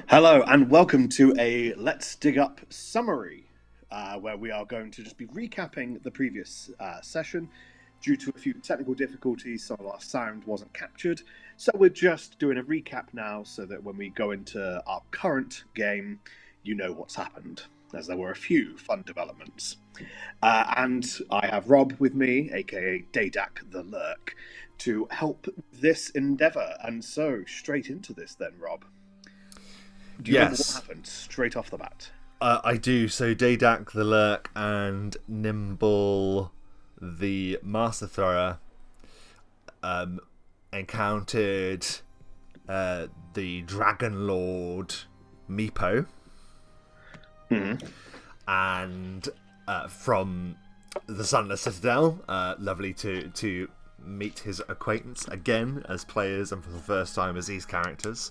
Hello, and welcome to a Let's Dig Up summary, where we are going to just be recapping the previous session. Due to a few technical difficulties, some of our sound wasn't captured, so we're just doing a recap now so that when we go into our current game, you know what's happened, as there were a few fun developments. And I have Rob with me, aka Dadak the Lurk, to help this endeavour. And so, straight into this then, Rob. Do you remember what Yes, happened straight off the bat? I do. So Dadak the Lurk and Nimble the Master Thrower encountered the Dragon Lord Meepo, Mm-hmm. and from the Sunless Citadel. Lovely to meet his acquaintance again as players and for the first time as these characters.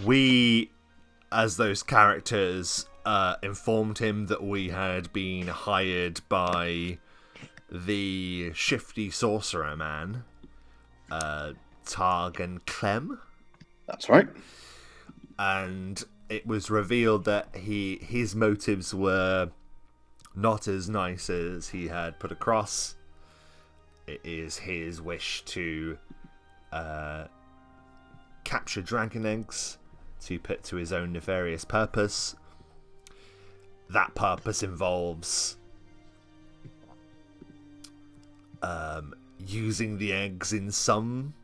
We, as those characters, informed him that we had been hired by the shifty sorcerer man, Targ and Clem, That's right. and it was revealed that his motives were not as nice as he had put across. It is his wish to capture dragon eggs to put to his own nefarious purpose. That purpose involves using the eggs in some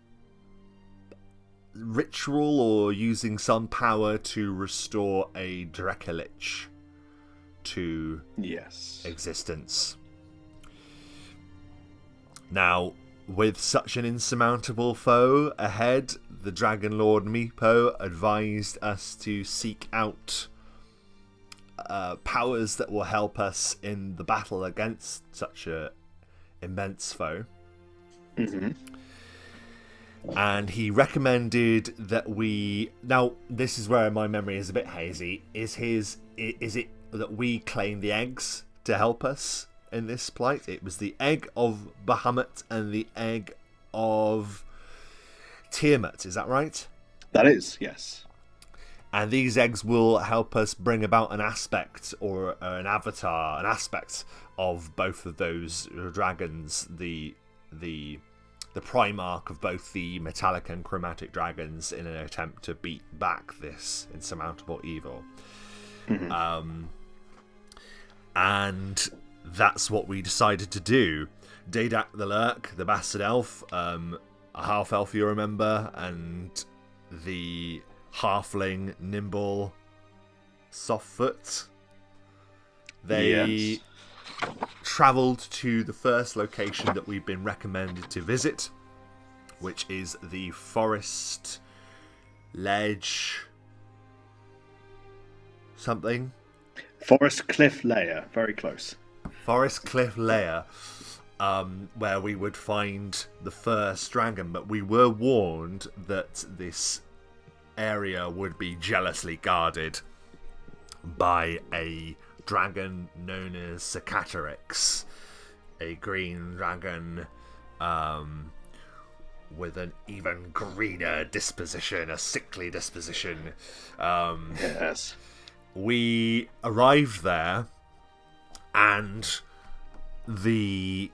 ritual or using some power to restore a Drekelich to Yes. existence. Now, with such an insurmountable foe ahead, the Dragon Lord Meepo advised us to seek out powers that will help us in the battle against such a immense foe. Mm-hmm. And he recommended that we... Now, this is where my memory is a bit hazy. Is it that we claim the eggs to help us in this plight? It was the egg of Bahamut and the egg of Tiamat, is that right? That is, yes. And these eggs will help us bring about an aspect or an avatar, an aspect of both of those dragons, the Primarch of both the metallic and chromatic dragons, in an attempt to beat back this insurmountable evil. Mm-hmm. And that's what we decided to do. Dadak the Lurk, the bastard elf, a half elf you remember, and the halfling Nimble Softfoot. They Yes. travelled to the first location that we've been recommended to visit, which is the Forest Ledge something. Forest Cliff Layer, very close. Forest Cliff Layer, where we would find the first dragon, but we were warned that this area would be jealously guarded by a dragon known as Cicatrix, a green dragon with an even greener disposition, a sickly disposition. Yes. We arrived there, and we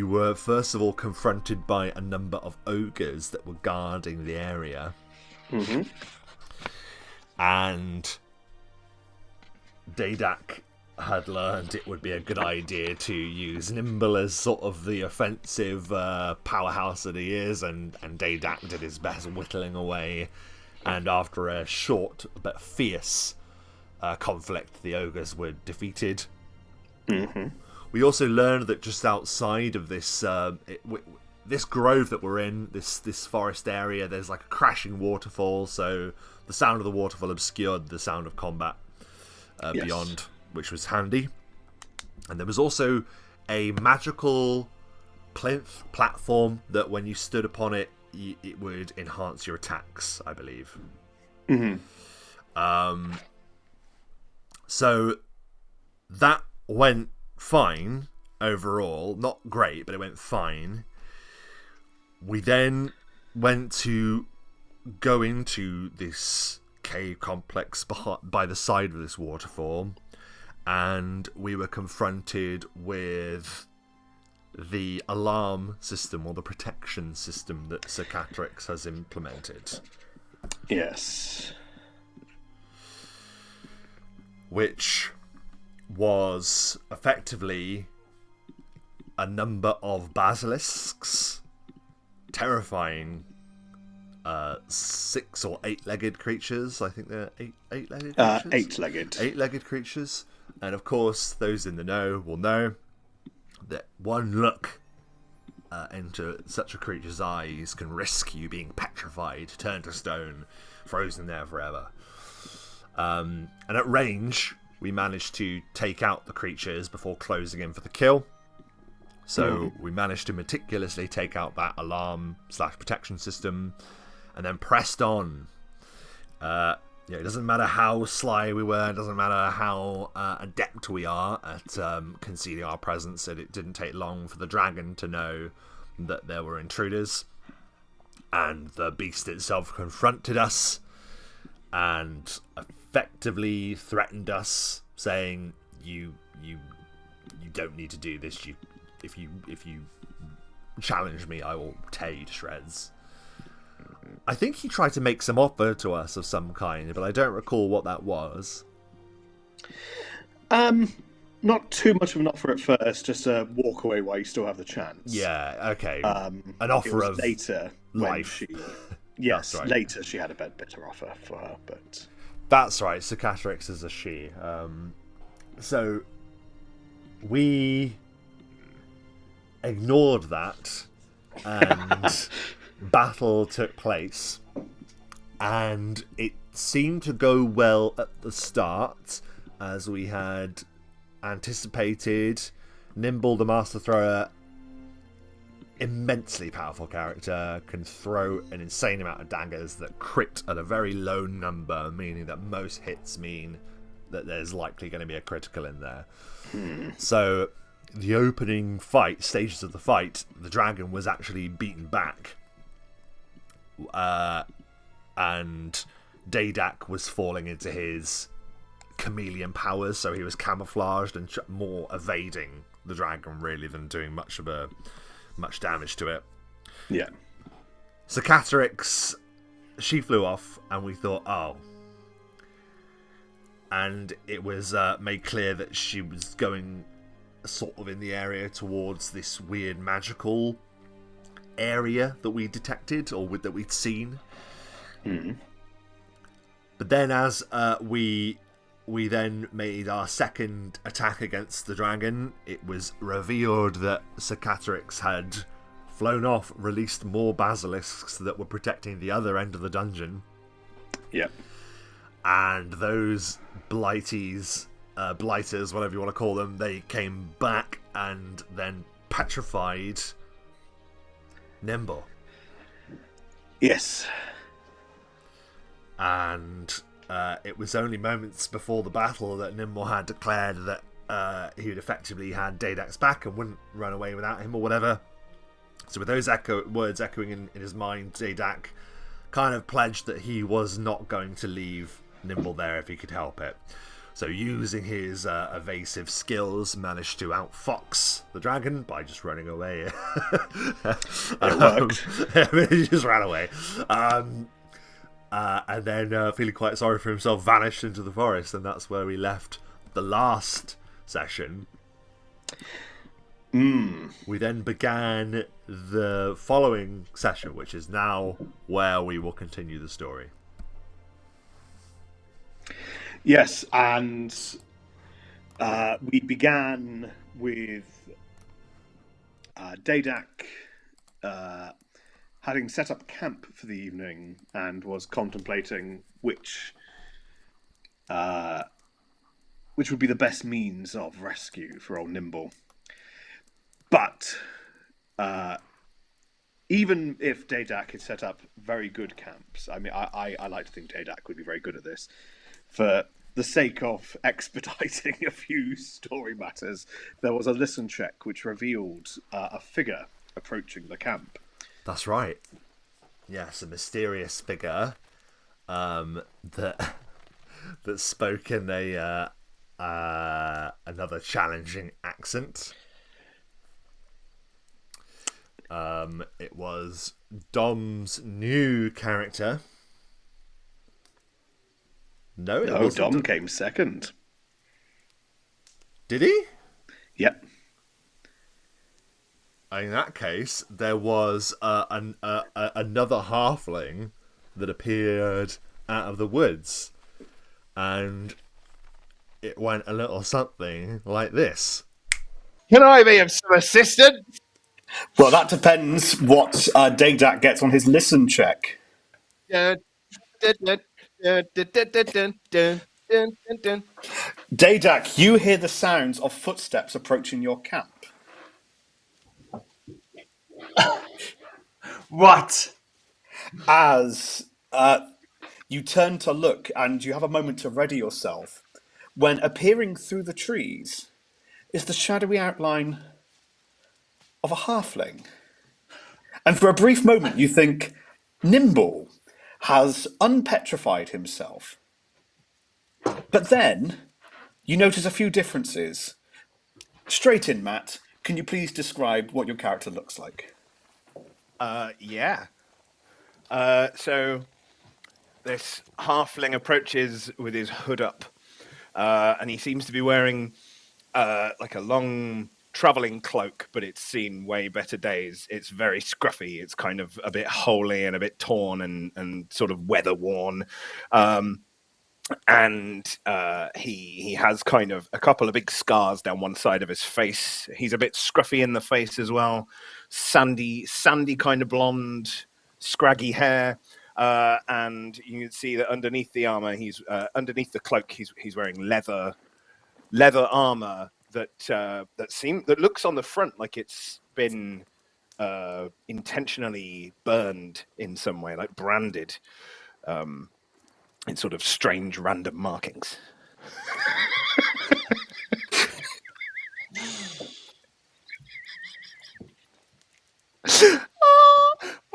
were first of all confronted by a number of ogres that were guarding the area. Mm-hmm. And Dadak had learned it would be a good idea to use Nimble as sort of the offensive powerhouse that he is, and Dadak did his best whittling away, and after a short but fierce conflict, the ogres were defeated. Mm-hmm. We also learned that just outside of this this grove that we're in, this forest area, there's like a crashing waterfall, so the sound of the waterfall obscured the sound of combat Yes. beyond, which was handy. And there was also a magical plinth platform that when you stood upon it, it would enhance your attacks, I believe. Mm-hmm. So that went fine overall. Not great, but it went fine. We then went to go into this cave complex by the side of this waterfall, and we were confronted with the alarm system, or the protection system, that Cicatrix has implemented. Yes. Which was effectively a number of basilisks, terrifying 6 or 8-legged creatures. I think they're eight-legged creatures? Eight-legged. Eight-legged creatures. And of course, those in the know will know that one look into such a creature's eyes can risk you being petrified, turned to stone, frozen there forever. And at range, we managed to take out the creatures before closing in for the kill. So we managed to meticulously take out that alarm/protection system, and then pressed on. It doesn't matter how sly we were, it doesn't matter how adept we are at concealing our presence, it didn't take long for the dragon to know that there were intruders. And the beast itself confronted us and effectively threatened us, saying, you don't need to do this. If you challenge me, I will tear you to shreds. I think he tried to make some offer to us of some kind, but I don't recall what that was. Not too much of an offer at first, just a walk away while you still have the chance. Yeah, okay. An offer of later life. Yes, right. Later she had a better offer for her, but... That's right, Cicatrix is a she. So, we ignored that, and battle took place, and it seemed to go well at the start, as we had anticipated. Nimble, the Master Thrower, immensely powerful character, can throw an insane amount of daggers that crit at a very low number, meaning that most hits mean that there's likely going to be a critical in there. So the opening stages of the fight, the dragon was actually beaten back, and Dadak was falling into his chameleon powers, so he was camouflaged and more evading the dragon really than doing much damage to it. Yeah. Cicatrix, she flew off, and we thought, oh. And it was made clear that she was going sort of in the area towards this weird magical area that we detected, or that we'd seen. But then as we then made our second attack against the dragon, it was revealed that Cicatrix had flown off, released more basilisks that were protecting the other end of the dungeon. Yep. And those blighters, whatever you want to call them, they came back and then petrified Nimble. Yes. And it was only moments before the battle that Nimble had declared that he had effectively had Dadak's back and wouldn't run away without him or whatever. So with those words echoing in his mind, Dadak kind of pledged that he was not going to leave Nimble there if he could help it. So using his evasive skills, managed to outfox the dragon by just running away. It worked. He just ran away. And then, feeling quite sorry for himself, vanished into the forest, and that's where we left the last session. We then began the following session, which is now where we will continue the story. Yes, and we began with Dadak having set up camp for the evening and was contemplating which would be the best means of rescue for old Nimble. But even if Dadak had set up very good camps, I mean, I like to think Dadak would be very good at this. For the sake of expediting a few story matters, there was a listen check which revealed a figure approaching the camp. That's right. Yes, a mysterious figure that that spoke in a another challenging accent. It was Dom's new character. No, it wasn't. Dom came second. Did he? Yep. In that case, there was another halfling that appeared out of the woods, and it went a little something like this. Can I be of some assistance? Well, that depends what Dadak gets on his listen check. Dadak, you hear the sounds of footsteps approaching your camp. What? As you turn to look and you have a moment to ready yourself, when appearing through the trees is the shadowy outline of a halfling. And for a brief moment you think Nimble has unpetrified himself. But then you notice a few differences. Straight in, Matt, can you please describe what your character looks like? Yeah. So this halfling approaches with his hood up, and he seems to be wearing like a long traveling cloak, but it's seen way better days. It's very scruffy. It's kind of a bit holy and a bit torn and sort of weather worn. And he has kind of a couple of big scars down one side of his face. He's a bit scruffy in the face as well. Sandy kind of blonde, scraggy hair. And you can see that underneath the armor, he's underneath the cloak, he's wearing leather armor that looks on the front like it's been intentionally burned in some way, like branded. In sort of strange random markings.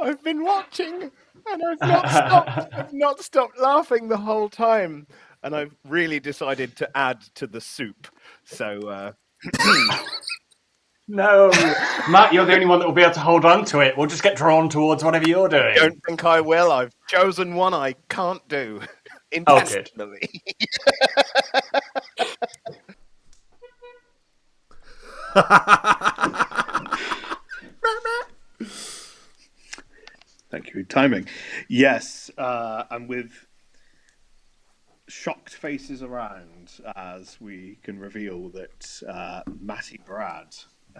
I've been watching and I've not stopped laughing the whole time. And I've really decided to add to the soup. So No, Matt, you're the only one that will be able to hold on to it. We'll just get drawn towards whatever you're doing. don't think I will. I've chosen one I can't do. Intentionally. Thank you. Timing. Yes, and with shocked faces around as we can reveal that Matty Brad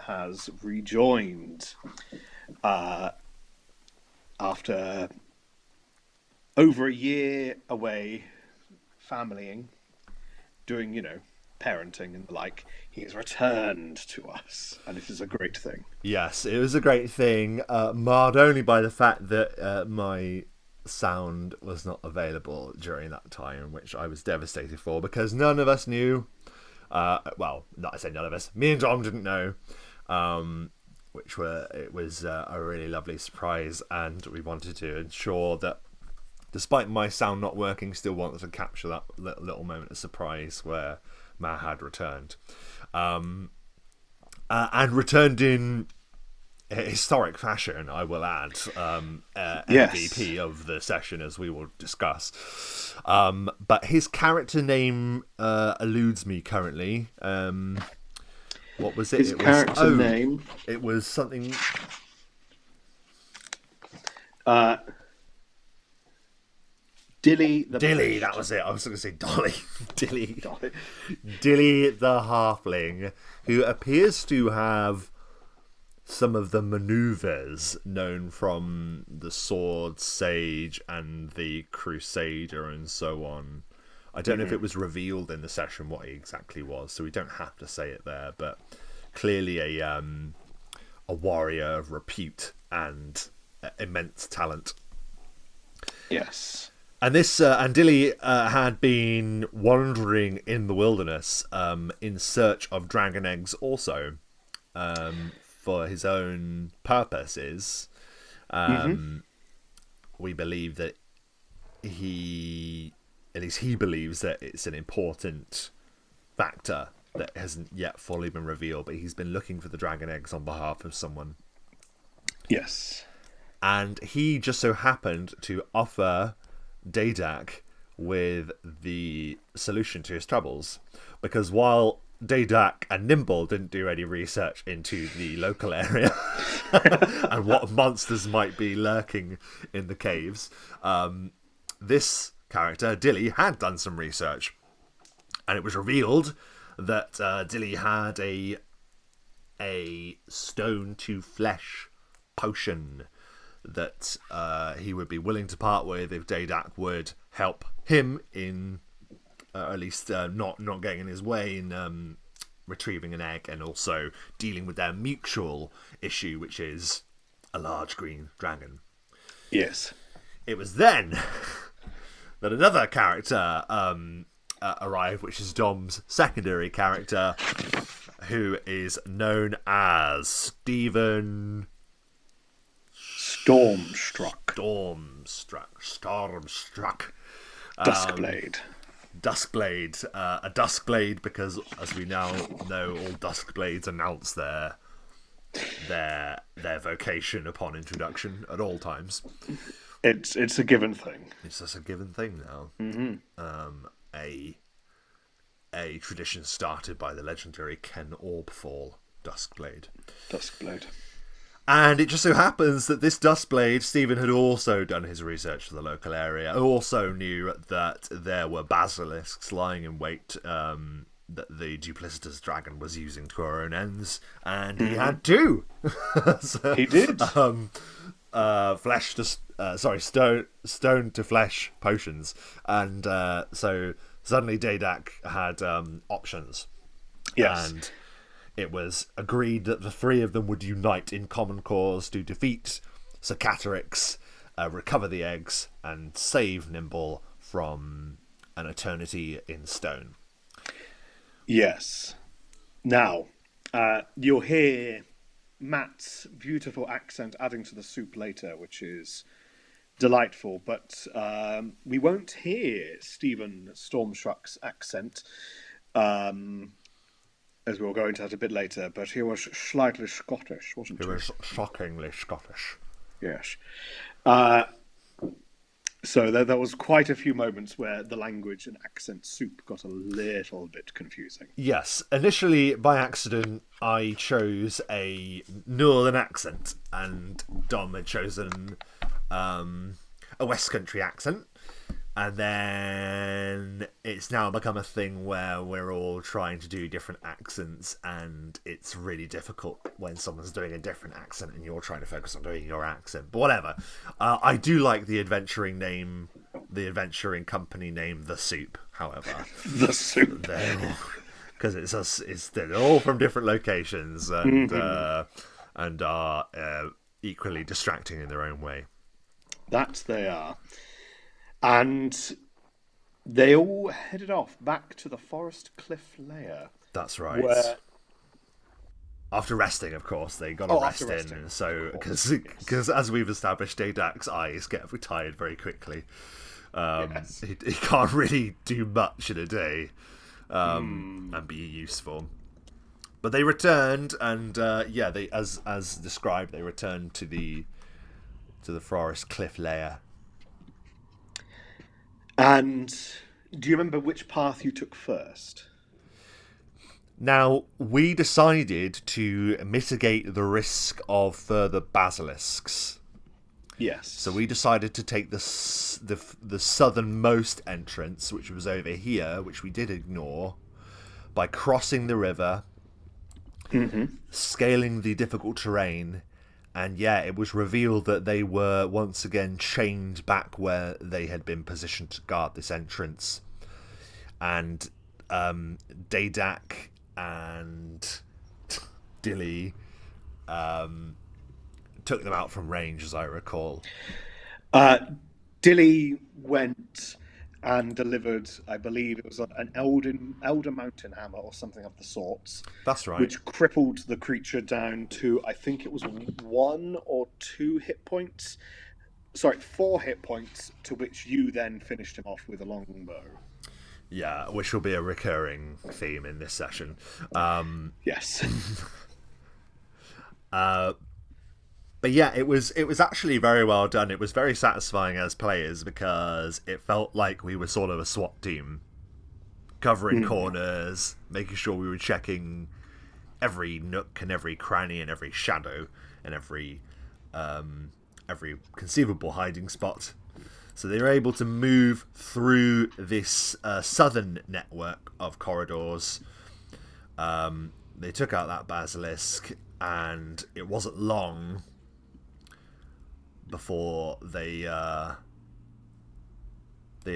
has rejoined after over a year away familying, doing, parenting and the like. He has returned to us, and it is a great thing. Yes, it was a great thing, marred only by the fact that my sound was not available during that time, which I was devastated for, because none of us knew. Well, not I say none of us. Me and Dom didn't know, it was a really lovely surprise, and we wanted to ensure that, despite my sound not working, still wanted to capture that little moment of surprise where Ma had returned. And returned in historic fashion, I will add. Yes. MVP of the session, as we will discuss. But his character name eludes me currently. What was it? His character name? It was something... Dilly, that was it. I was going to say Dolly. Dilly the halfling, who appears to have some of the maneuvers known from the Sword Sage and the Crusader and so on. I don't know if it was revealed in the session what he exactly was, so we don't have to say it there, but clearly a warrior of repute and immense talent. Yes. And this Dilly had been wandering in the wilderness in search of dragon eggs also, for his own purposes. we believe that he believes that it's an important factor that hasn't yet fully been revealed, but he's been looking for the dragon eggs on behalf of someone. Yes. And he just so happened to offer Dadak with the solution to his troubles, because while Dadak and Nimble didn't do any research into the local area and what monsters might be lurking in the caves, this character, Dilly, had done some research. And it was revealed that Dilly had a stone to flesh potion that he would be willing to part with if Dadak would help him in, at least not getting in his way in retrieving an egg, and also dealing with their mutual issue, which is a large green dragon. Yes. It was then that another character arrived, which is Dom's secondary character, who is known as Stephen Stormstruck. Duskblade. Duskblade. A Duskblade because, as we now know, all Duskblades announce their vocation upon introduction at all times. It's a given thing. It's just a given thing now. Mm-hmm. A tradition started by the legendary Ken Orbfall Duskblade. And it just so happens that this Duskblade, Stephen had also done his research for the local area, also knew that there were basilisks lying in wait that the duplicitous dragon was using to her own ends, and he had two. So, he did. Stone to flesh potions, and so suddenly Dadak had options. Yes. And it was agreed that the three of them would unite in common cause to defeat Sarcatrix, recover the eggs, and save Nimble from an eternity in stone. Yes. Now, you'll hear Matt's beautiful accent adding to the soup later, which is delightful, but we won't hear Stephen Stormstruck's accent, as we'll go into that a bit later, but he was slightly Scottish, wasn't he? He was shockingly Scottish. Yes. So there was quite a few moments where the language and accent soup got a little bit confusing. Yes. Initially, by accident, I chose a northern accent, and Dom had chosen a West Country accent. And then it's now become a thing where we're all trying to do different accents, and it's really difficult when someone's doing a different accent and you're trying to focus on doing your accent. But whatever. I do like the adventuring company name, The Soup, however. The Soup. Because they're all from different locations and are equally distracting in their own way. That they are. And they all headed off back to the Forest Cliff lair. That's right. Where... After resting, of course, they got a rest in. So, because as we've established, Dadak's eyes get tired very quickly. Yes. He can't really do much in a day and be useful. But they returned, and they as described, they returned to the Forest Cliff lair. And do you remember which path you took first? Now, we decided to mitigate the risk of further basilisks. Yes. So we decided to take the southernmost entrance, which was over here, which we did ignore, by crossing the river, scaling the difficult terrain, and it was revealed that they were once again chained back where they had been positioned to guard this entrance. And Dadak and Dilly took them out from range, as I recall. Dilly went and delivered, I believe it was an Elder Mountain Hammer or something of the sorts. That's right. Which crippled the creature down to, I think it was 1 or 2 hit points. Sorry, 4 hit points, to which you then finished him off with a longbow. Yeah, which will be a recurring theme in this session. Yes. But yeah, it was actually very well done. It was very satisfying as players because it felt like we were sort of a SWAT team, covering corners, making sure we were checking every nook and every cranny and every shadow and every conceivable hiding spot. So they were able to move through this southern network of corridors. They took out that basilisk, and it wasn't long before they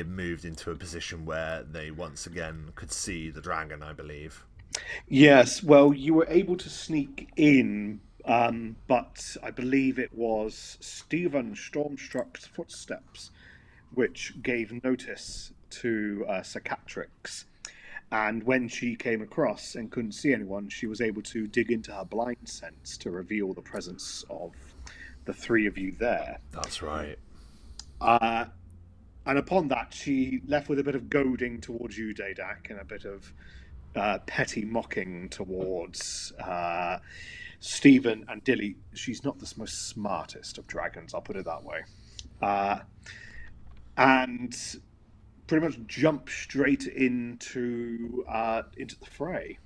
moved into a position where they once again could see the dragon, I believe. Yes, well, you were able to sneak in, but I believe it was Stephen Stormstruck's footsteps which gave notice to Cicatrix. And when she came across and couldn't see anyone, she was able to dig into her blind sense to reveal the presence of the 3 of you there. That's right. And upon that, she left with a bit of goading towards you, Dadak, and a bit of petty mocking towards Stephen and Dilly. She's not the most smartest of dragons, I'll put it that way. And pretty much jump straight into the fray.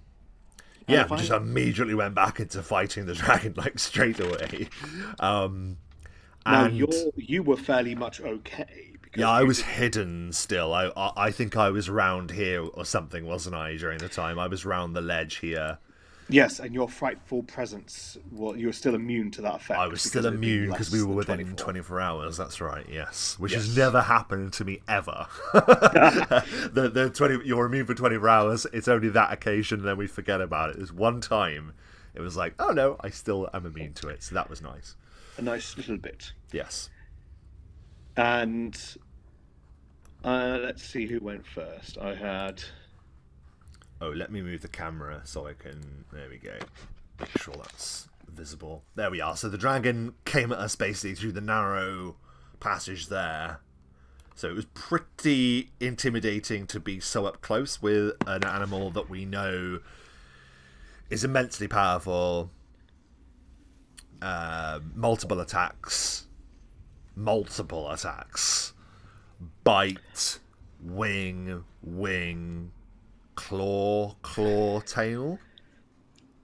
Yeah, we just immediately went back into fighting the dragon like straight away. Now you were fairly much okay. Yeah, I was hidden still. I think I was round here or something, wasn't I? During the time I was round the ledge here. Yes, and your frightful presence, well, you were still immune to that effect. I was still immune because we were within 24 hours, that's right, yes. Which has never happened to me ever. You're immune for 24 hours, it's only that occasion, and then we forget about it. There's one time, it was like, oh no, I still am immune to it, so that was nice. A nice little bit. Yes. And let's see who went first. I had... Oh, let me move the camera so I can... There we go. Make sure that's visible. There we are. So the dragon came at us basically through the narrow passage there. So it was pretty intimidating to be so up close with an animal that we know is immensely powerful. Multiple attacks. Bite. Wing. Claw, tail?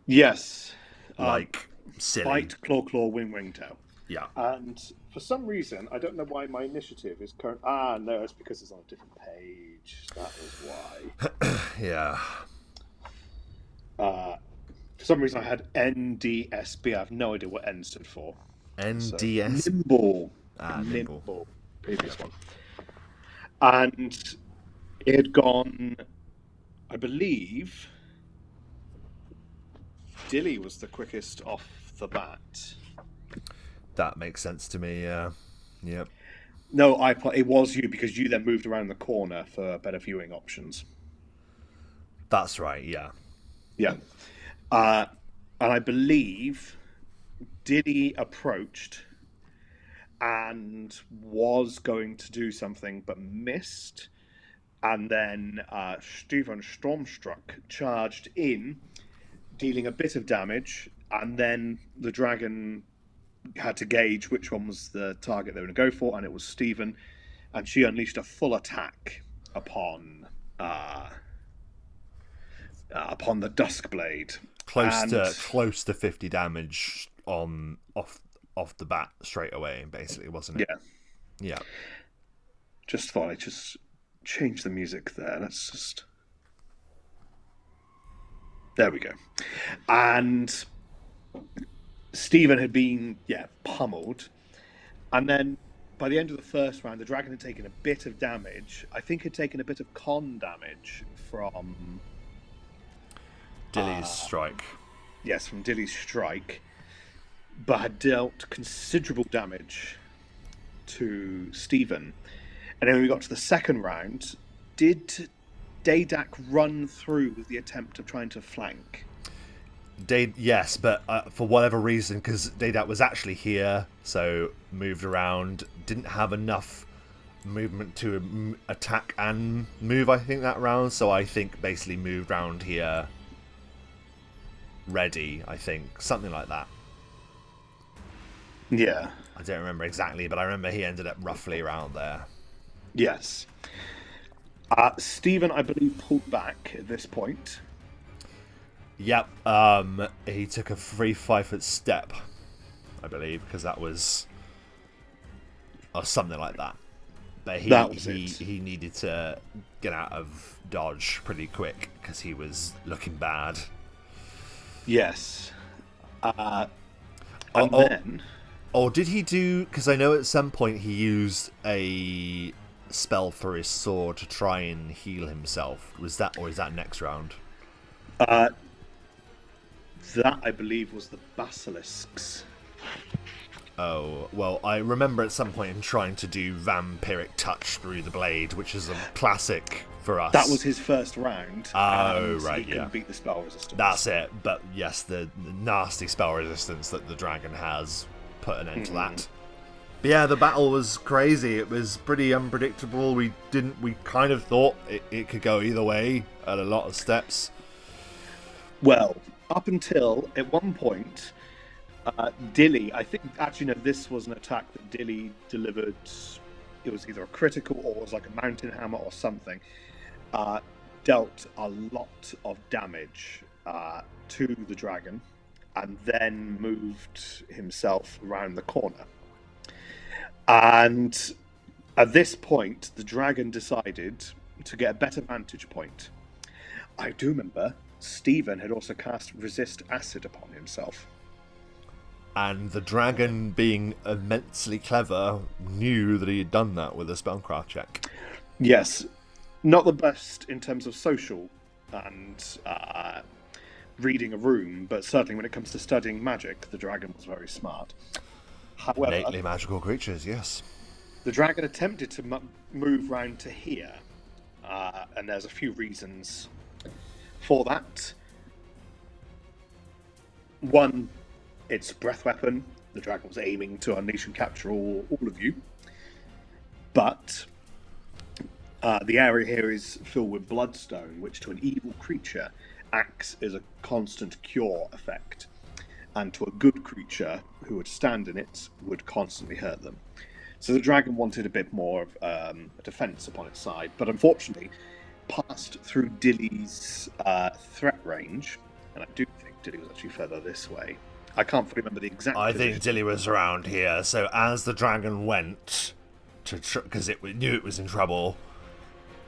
Yes. Like, silly. Bite, claw, wing, tail. Yeah. And for some reason, I don't know why my initiative is current... no, it's because it's on a different page. That was why. Yeah. For some reason, I had NDSB. I have no idea what N stood for. NDS? So, nimble. Nimble. Previous one. And it had gone... I believe Dilly was the quickest off the bat. That makes sense to me, yeah. Yep. No, it was you because you then moved around the corner for better viewing options. That's right, yeah. Yeah. And I believe Dilly approached and was going to do something but missed. And then Stephen Stormstruck charged in, dealing a bit of damage, and then the dragon had to gauge which one was the target they were going to go for, and it was Stephen, and she unleashed a full attack upon the Duskblade. Close to 50 damage off the bat straight away, basically, wasn't it? Yeah. Just thought I'd just change the music there. Let's just... There we go. And Stephen had been, pummeled. And then by the end of the first round, the dragon had taken a bit of damage. I think had taken a bit of con damage from... Dilly's strike. Yes, from Dilly's strike. But had dealt considerable damage to Stephen. And then when we got to the second round, did Dadak run through with the attempt of trying to flank? Yes, but for whatever reason, because Daydat was actually here, so moved around, didn't have enough movement to attack and move, I think, that round, so I think basically moved round here ready, I think. Something like that. Yeah. I don't remember exactly, but I remember he ended up roughly around there. Yes. Stephen, I believe, pulled back at this point. Yep. He took a free 5-foot step, I believe, because that was... or something like that. But he needed to get out of dodge pretty quick, because he was looking bad. Yes. Then... Or did he do... because I know at some point he used a spell for his sword to try and heal himself. Was that... or is that next round? That, I believe, was the basilisks. Oh, well, I remember at some point him trying to do vampiric touch through the blade, which is a classic for us. That was his first round. Oh, right, he couldn't beat the spell resistance. That's it. But yes, the nasty spell resistance that the dragon has put an end to that. But yeah, the battle was crazy. It was pretty unpredictable. We kind of thought it could go either way at a lot of steps. Well, up until at one point, Dilly, I think, actually, no, this was an attack that Dilly delivered. It was either a critical or it was like a mountain hammer or something. Dealt a lot of damage to the dragon and then moved himself around the corner. And at this point, the dragon decided to get a better vantage point. I do remember Stephen had also cast Resist Acid upon himself. And the dragon, being immensely clever, knew that he had done that with a spellcraft check. Yes. Not the best in terms of social and reading a room, but certainly when it comes to studying magic, the dragon was very smart. However, innately magical creatures, yes. The dragon attempted to move round to here, and there's a few reasons for that. One, its breath weapon. The dragon was aiming to unleash and capture all of you. But the area here is filled with bloodstone, which to an evil creature acts as a constant cure effect. And to a good creature who would stand in it would constantly hurt them. So the dragon wanted a bit more of a defense upon its side, but unfortunately passed through Dilly's threat range, and I do think Dilly was actually further this way. I can't fully remember the exact position. Think Dilly was around here, so as the dragon went to because it knew it was in trouble,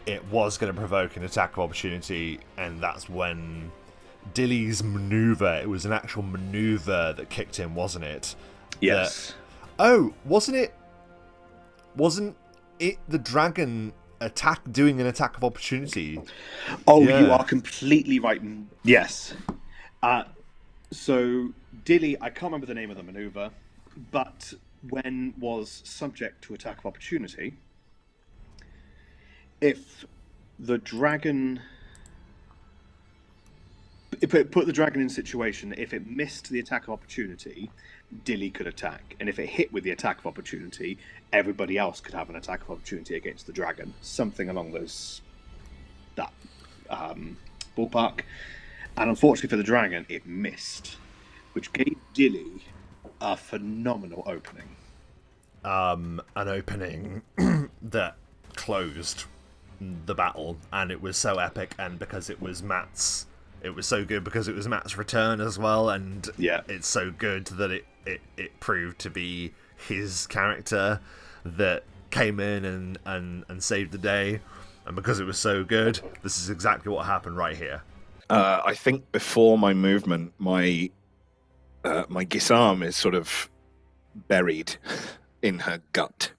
it was going to provoke an attack of opportunity, and that's when Dilly's maneuver, it was an actual maneuver that kicked in, wasn't it? Yes. Wasn't it the dragon doing an attack of opportunity? Oh, yeah. You are completely right. Yes. So Dilly, I can't remember the name of the maneuver, but when was subject to attack of opportunity, if the dragon... It put the dragon in a situation, if it missed the attack of opportunity, Dilly could attack. And if it hit with the attack of opportunity, everybody else could have an attack of opportunity against the dragon. Something along that ballpark. And unfortunately for the dragon, it missed, which gave Dilly a phenomenal opening. An opening that closed the battle, and it was so epic, and because it was Matt's... It was so good because it was Matt's return as well, and it's so good that it proved to be his character that came in and saved the day. And because it was so good, this is exactly what happened right here. I think before my movement, my Gisarm is sort of buried in her gut.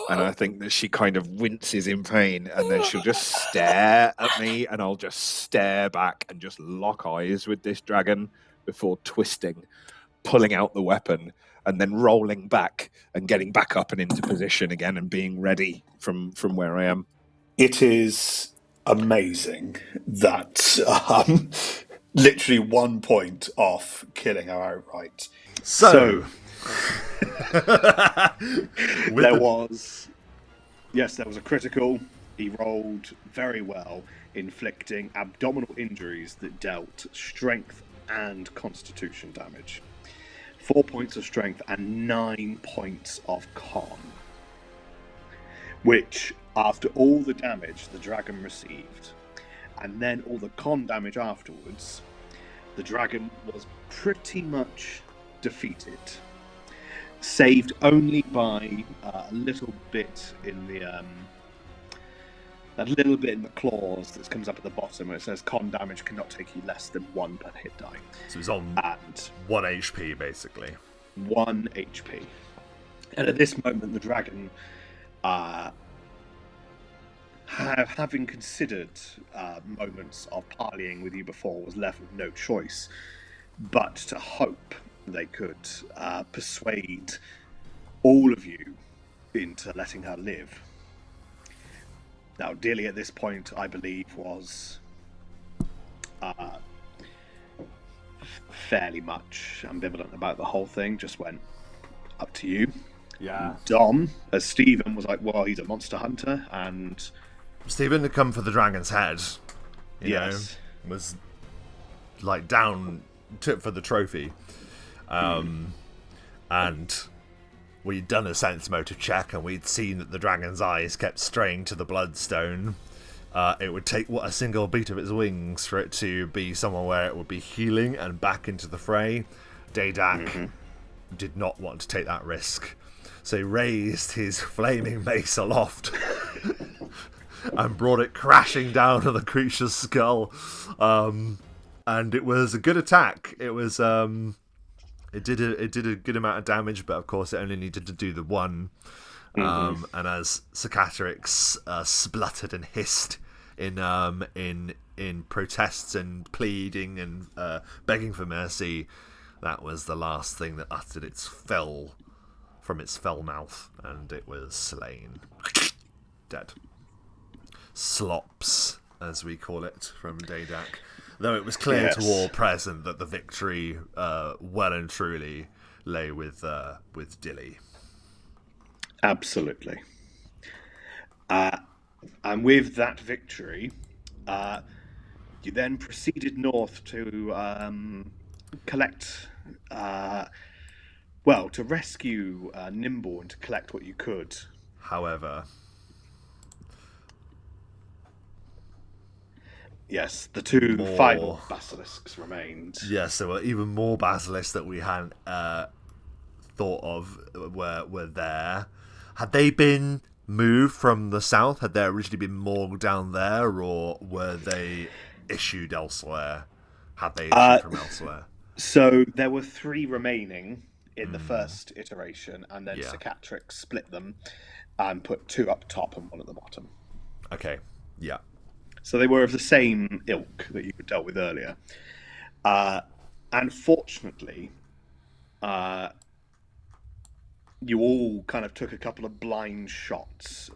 And I think that she kind of winces in pain, and then she'll just stare at me, and I'll just stare back and just lock eyes with this dragon before twisting, pulling out the weapon, and then rolling back and getting back up and into position again and being ready from where I am. It is amazing that literally 1 point off killing her outright. So there was a critical. He rolled very well, inflicting abdominal injuries that dealt strength and constitution damage. 4 points of strength and 9 points of con. Which, after all the damage the dragon received, and then all the con damage afterwards, the dragon was pretty much defeated. Saved only by a little bit in the clause that comes up at the bottom where it says con damage cannot take you less than 1 per hit die. So it's on and 1 HP basically. 1 HP. And at this moment, the dragon, having considered moments of parleying with you before, was left with no choice but to hope they could persuade all of you into letting her live. Now, Dilly at this point, I believe, was fairly much ambivalent about the whole thing, just went, up to you. Yeah. Dom, as Stephen, was like, well, he's a monster hunter, and... Stephen had come for the dragon's head, you know, Yes. was like down for the trophy. And we'd done a sense motive check and we'd seen that the dragon's eyes kept straying to the bloodstone. It would take a single beat of its wings for it to be somewhere where it would be healing and back into the fray. Daydak did not want to take that risk, so he raised his flaming mace aloft and brought it crashing down on the creature's skull. And it was a good attack. It was it did a good amount of damage, but of course it only needed to do the one. And as Cicatrix spluttered and hissed in protests and pleading and begging for mercy, that was the last thing that uttered its fell mouth, and it was slain, dead. Slops, as we call it from Daydak. Though it was clear to all present that the victory, well and truly, lay with Dilly. Absolutely. And with that victory, you then proceeded north to collect, to rescue Nimble and to collect what you could. However, yes, the two final basilisks remained. Yes, there were even more basilisks that we hadn't thought of were there. Had they been moved from the south? Had there originally been more down there, or were they issued elsewhere? Had they issued from elsewhere? So there were 3 remaining in the first iteration, and then Cicatrix split them and put 2 up top and 1 at the bottom. Okay, yeah. So they were of the same ilk that you dealt with earlier. Unfortunately, you all kind of took a couple of blind shots.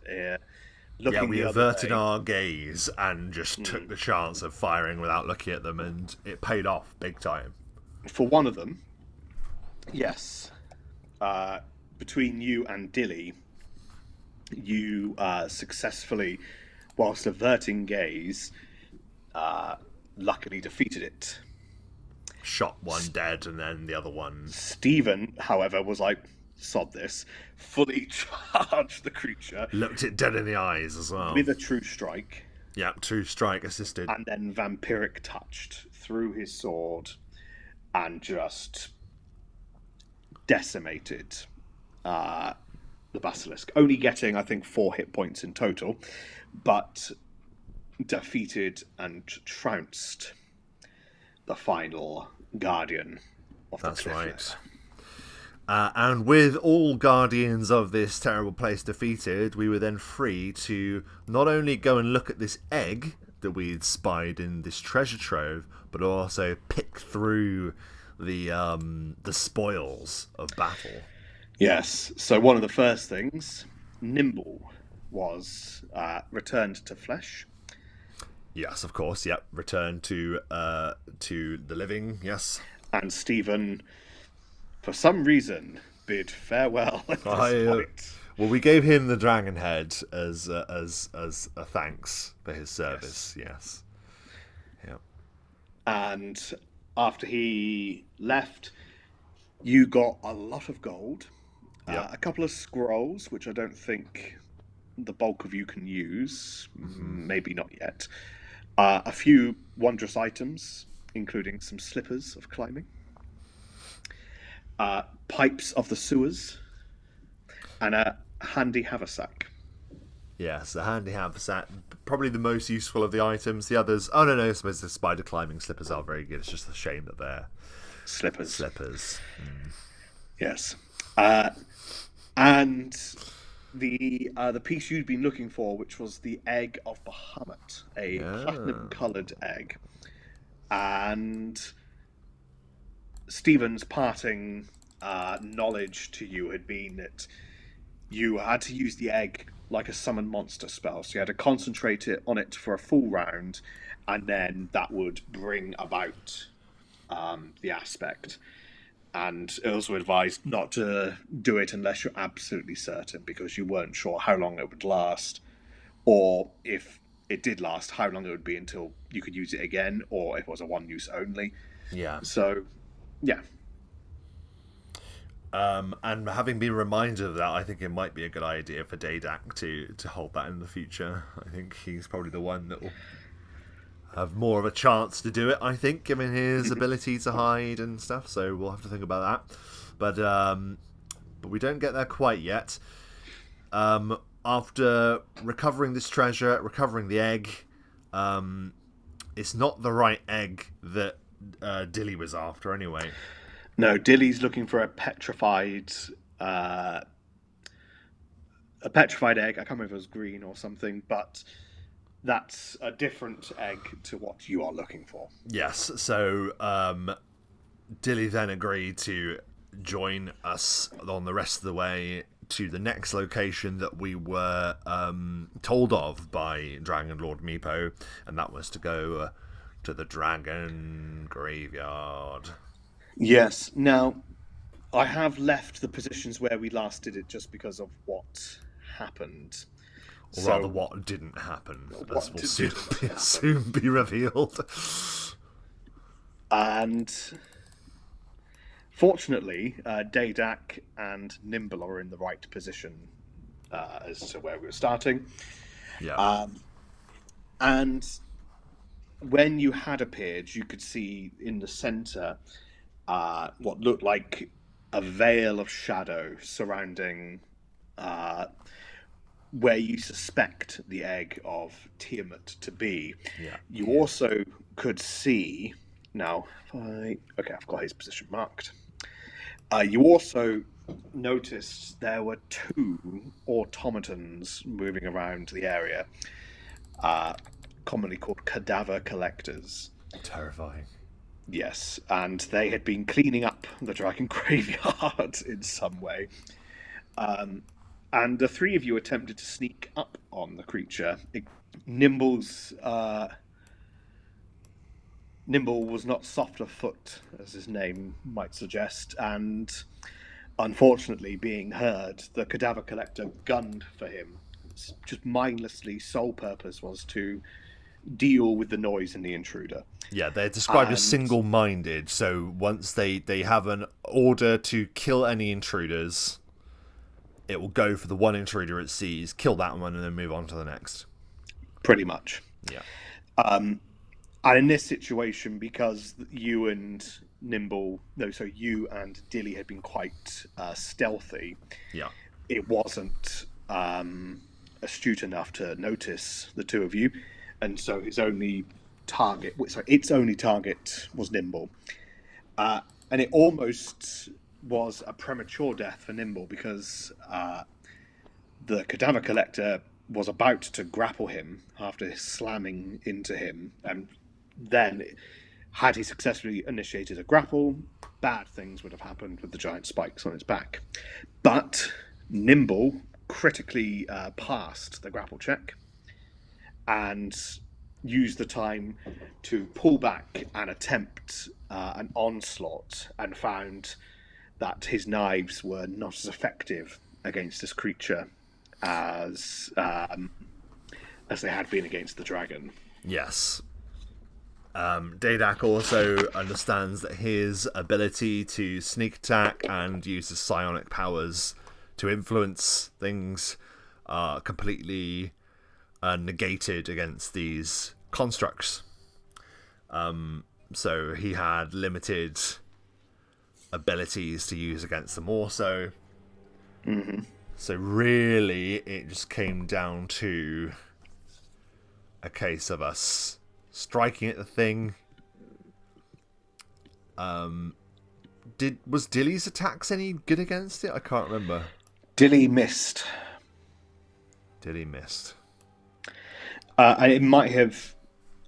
We averted our gaze and just took the chance of firing without looking at them, and it paid off big time. For one of them, yes. Between you and Dilly, you successfully, whilst averting gaze, luckily defeated it. Shot one dead, and then the other one... Stephen, however, was like, sod this, fully charged the creature. Looked it dead in the eyes as well. With a true strike. Yeah, true strike assisted. And then vampiric touched through his sword and just decimated the basilisk. Only getting, I think, 4 hit points in total, but defeated and trounced the final guardian of the cliff. That's right. And with all guardians of this terrible place defeated, we were then free to not only go and look at this egg that we'd spied in this treasure trove, but also pick through the spoils of battle. Yes. So one of the first things, Nimble was returned to flesh. Yes, of course. Yep. Return to the living. Yes. And Stephen, for some reason, bid farewell at this point. Well, we gave him the dragon head as a thanks for his service. Yes. Yep. And after he left, you got a lot of gold, Yep. a couple of scrolls, which I don't think the bulk of you can use, maybe not yet. A few wondrous items, including some slippers of climbing, pipes of the sewers, and a handy haversack. Yes, the handy haversack, probably the most useful of the items. The others, oh no, I suppose the spider climbing slippers are very good. It's just a shame that they're Slippers. Yes. And the piece you'd been looking for, which was the egg of Bahamut, a platinum-coloured egg. And Stephen's parting knowledge to you had been that you had to use the egg like a summon monster spell. So you had to concentrate on it for a full round, and then that would bring about the aspect. And it also advised not to do it unless you're absolutely certain, because you weren't sure how long it would last, or if it did last, how long it would be until you could use it again, or if it was a one-use only. Yeah. So, yeah. And having been reminded of that, I think it might be a good idea for Dadak to hold that in the future. I think he's probably the one that will have more of a chance to do it, I think, given his ability to hide and stuff. So we'll have to think about that. But we don't get there quite yet. After recovering this treasure, recovering the egg, it's not the right egg that Dilly was after anyway. No, Dilly's looking for a petrified egg. I can't remember if it was green or something, but that's a different egg to what you are looking for. Yes, so Dilly then agreed to join us on the rest of the way to the next location that we were told of by Dragon Lord Meepo, and that was to go to the Dragon Graveyard. Yes. Now, I have left the positions where we last did it just because of what happened. Or rather, what didn't happen, as will soon be revealed. And fortunately, Dadak and Nimble are in the right position as to where we were starting. Yeah. And when you had appeared, you could see in the centre what looked like a veil of shadow surrounding where you suspect the egg of Tiamat to be. Yeah. You also could see, now, I've got his position marked. You also noticed there were 2 automatons moving around the area, commonly called cadaver collectors. Terrifying. Yes, and they had been cleaning up the Dragon Graveyard in some way. And the 3 of you attempted to sneak up on the creature. Nimble was not soft of foot, as his name might suggest, and unfortunately, being heard, the cadaver collector gunned for him. Just mindlessly, sole purpose was to deal with the noise and the intruder. Yeah, they're described as single-minded, so once they have an order to kill any intruders, it will go for the one intruder it sees, kill that one, and then move on to the next. Pretty much. Yeah. And in this situation, because you and Dilly had been quite stealthy, yeah, it wasn't astute enough to notice the 2 of you, and so its only target was Nimble. And it almost was a premature death for Nimble, because the cadaver collector was about to grapple him after slamming into him, and then had he successfully initiated a grapple, bad things would have happened with the giant spikes on its back. But Nimble critically passed the grapple check, and used the time to pull back and attempt an onslaught, and found that his knives were not as effective against this creature as they had been against the dragon. Yes. Dadak also understands that his ability to sneak attack and use his psionic powers to influence things are completely negated against these constructs. So he had limited abilities to use against them also. Mm-hmm. So really, it just came down to a case of us striking at the thing. Was Dilly's attacks any good against it? I can't remember. Dilly missed. Dilly missed. It might have.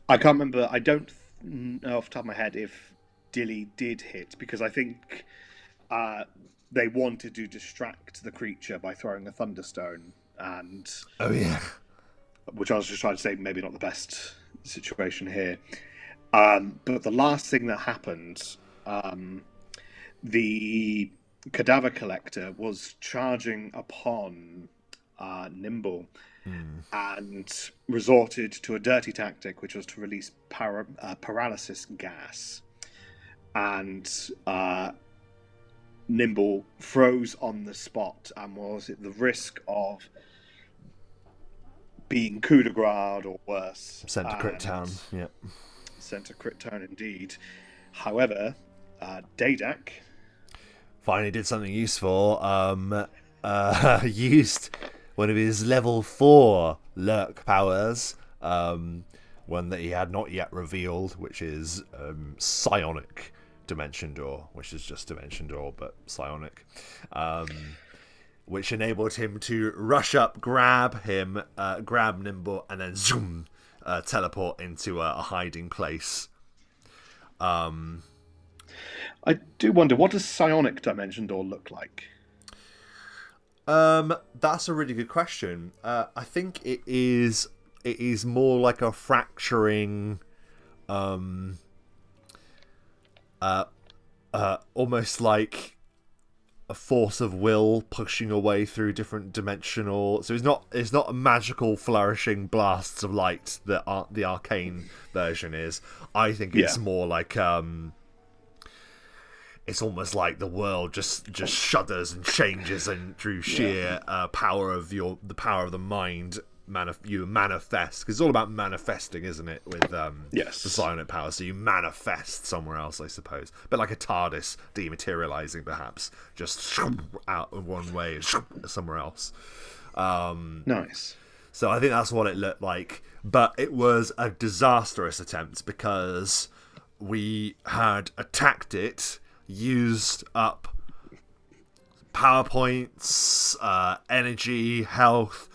I can't remember. I don't know off the top of my head if Dilly did hit, because I think they wanted to distract the creature by throwing a thunderstone, and oh yeah, which I was just trying to say maybe not the best situation here. But the last thing that happened, the cadaver collector was charging upon Nimble and resorted to a dirty tactic, which was to release paralysis gas. And Nimble froze on the spot and was at the risk of being coup de grace or worse. sent to Crit Town. Yep. Sent to Crit Town indeed. However, Dadak finally did something useful. Used one of his level 4 lurk powers, one that he had not yet revealed, which is psionic dimension door, which is just dimension door but psionic, which enabled him to rush up, grab Nimble, and then zoom, teleport into a hiding place. I do wonder, what does psionic dimension door look like? That's a really good question. I think it is more like a fracturing, almost like a force of will pushing away through different dimensional. So it's not a magical flourishing blasts of light that the arcane version is. I think it's more like it's almost like the world just shudders and changes, and through sheer power of the power of the mind, you manifest. Because it's all about manifesting, isn't it? With the psionic power, so you manifest somewhere else, I suppose. But like a TARDIS dematerializing, perhaps, just out of one way, somewhere else. Nice. So I think that's what it looked like. But it was a disastrous attempt because we had attacked it, used up power points, energy, health,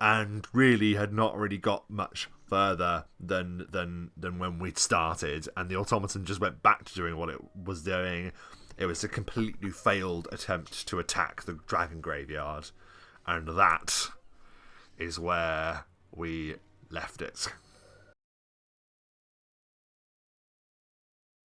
and really had not really got much further than when we'd started, and the automaton just went back to doing what it was doing. It was a completely failed attempt to attack the dragon graveyard, and that is where we left it.